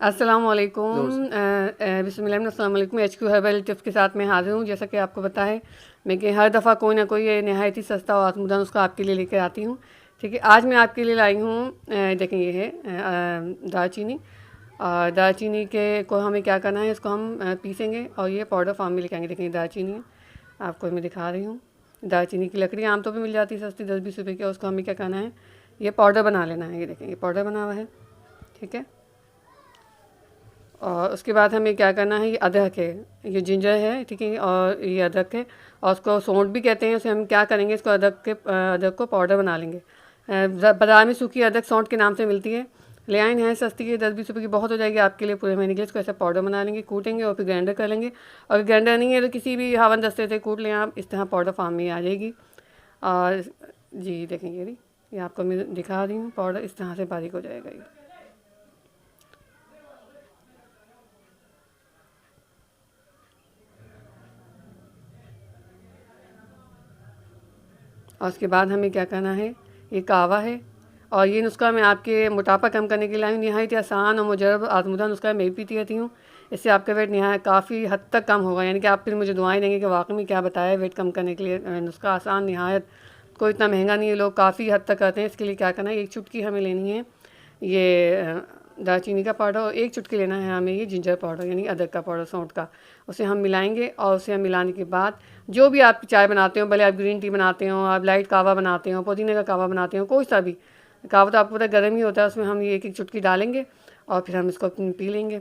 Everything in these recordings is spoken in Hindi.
अस्सलामुअलैकुम। बिस्मिल्लाहिर्रहमानिर्रहीम। HQ हर्बल टिप्स के साथ मैं हाज़िर हूँ। जैसा कि आपको पता है मैं कि हर दफ़ा कोई ना कोई नहायत ही सस्ता और आत्मदान उसका आपके लिए लेकर आती हूँ। ठीक है, आज मैं आपके लिए लाई हूँ, देखें ये है दालचीनी। और दालचीनी के को हमें क्या करना है, इसको हम पीसेंगे और ये पाउडर फॉर्म में लेके आएंगे। देखें दालचीनी है, आपको मैं दिखा रही हूँ। दालचीनी की लकड़ी आमतौर पर मिल जाती है सस्ती, 10-20 रुपये की। और उसको हमें क्या करना है, ये पाउडर बना लेना है। ये देखें, ये पाउडर बना हुआ है। ठीक है, और उसके बाद हमें क्या करना है, ये अदरक है, ये जिंजर है, ठीक है, और ये अदरक है और उसको सौंठ भी कहते हैं। उसे हम क्या करेंगे, इसको अदरक को पाउडर बना लेंगे। बाज़ार में सूखी अदरक सौंठ के नाम से मिलती है, ले आए हैं, सस्ती है, 10-20 रुपये की बहुत हो जाएगी आपके लिए पूरे महीने के लिए। इसको ऐसा पाउडर बना लेंगे, कूटेंगे और फिर ग्राइंडर कर लेंगे। और ग्राइंडर नहीं है तो किसी भी हावन दस्ते से कूट लें आप, इस तरह पाउडर फॉर्म में आ जाएगी। और जी देखेंगे, ये आपको मैं दिखा रही हूँ, पाउडर इस तरह से बारीक हो जाएगा ये। और उसके बाद हमें क्या करना है, ये कावा है और ये नुस्खा मैं आपके मोटापा कम करने के लिए लाई हूँ। नहायत आसान और मुजरब आजमुदा नुस्खा मैं भी पीती रहती हूँ। इससे आपका वेट नहायत काफ़ी हद तक कम होगा। यानी कि आप फिर मुझे दुआएं देंगे कि वाकई में क्या बताया वेट कम करने के लिए नुस्खा आसान, नहायत कोई इतना महंगा नहीं है, लोग काफ़ी हद तक करते हैं। इसके लिए क्या करना है, एक चुटकी हमें लेनी है ये दालचीनी का पाउडर और एक चुटकी लेना है हमें ये जिंजर पाउडर, यानी अदरक का पाउडर, सौंठ का। उसे हम मिलाएंगे और उसे हम मिलाने के बाद जो भी आप चाय बनाते हो, भले आप ग्रीन टी बनाते हो, आप लाइट कावा बनाते हो, पुदीने का कावा बनाते हो, कोई सा भी कावा तो आपको पता गर्म ही होता है, उसमें हम ये एक एक चुटकी डालेंगे और फिर हम इसको पी लेंगे।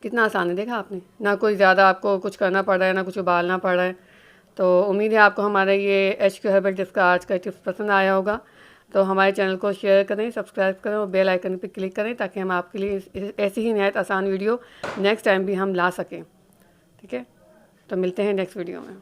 कितना आसान है, देखा आपने, ना कोई ज़्यादा आपको कुछ करना पड़ रहा है, ना कुछ उबालना पड़ रहा है। तो उम्मीद है आपको हमारा ये HQ हर्बल टिप्स का आज का टिप्स पसंद आया होगा। तो हमारे चैनल को शेयर करें, सब्सक्राइब करें और बेल आइकन पर क्लिक करें ताकि हम आपके लिए ऐसी ही नहायत आसान वीडियो नेक्स्ट टाइम भी हम ला सकें। ठीक है, तो मिलते हैं नेक्स्ट वीडियो में।